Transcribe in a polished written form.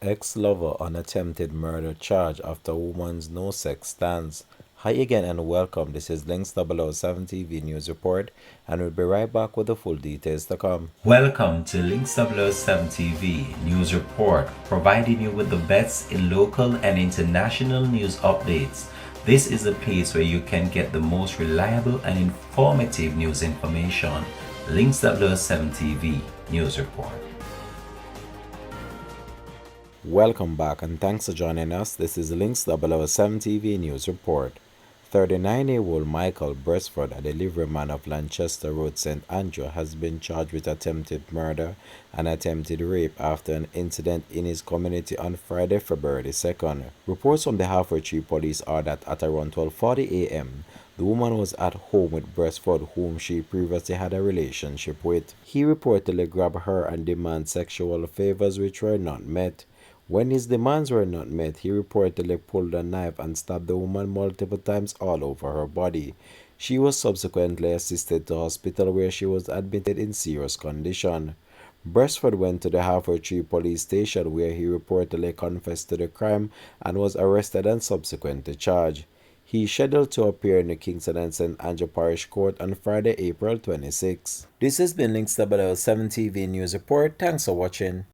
Ex-lover on attempted murder charge after woman's no-sex stance. Hi again and welcome. This is Links 007 TV News Report, and we'll be right back with the full details to come. Welcome to Links 007 TV News Report, providing you with the best in local and international news updates. This is a place where you can get the most reliable and informative news information. Links 007 TV News Report. Welcome back and thanks for joining us. This is Links 007 TV News Report. 39-year-old Michael Breastford, a delivery man of Lanchester Road, St. Andrew, has been charged with attempted murder and attempted rape after an incident in his community on Friday, February 2nd. Reports from the Halfway Tree police are that at around 12:40 a.m., the woman was at home with Breastford, whom she previously had a relationship with. He reportedly grabbed her and demanded sexual favors which were not met. When his demands were not met, he reportedly pulled a knife and stabbed the woman multiple times all over her body. She was subsequently assisted to hospital where she was admitted in serious condition. Breastford went to the Halfway Tree police station where he reportedly confessed to the crime and was arrested and subsequently charged. He is scheduled to appear in the Kingston and St. Andrew Parish Court on Friday, April 26. This has been Links 007 TV News Report. Thanks for watching.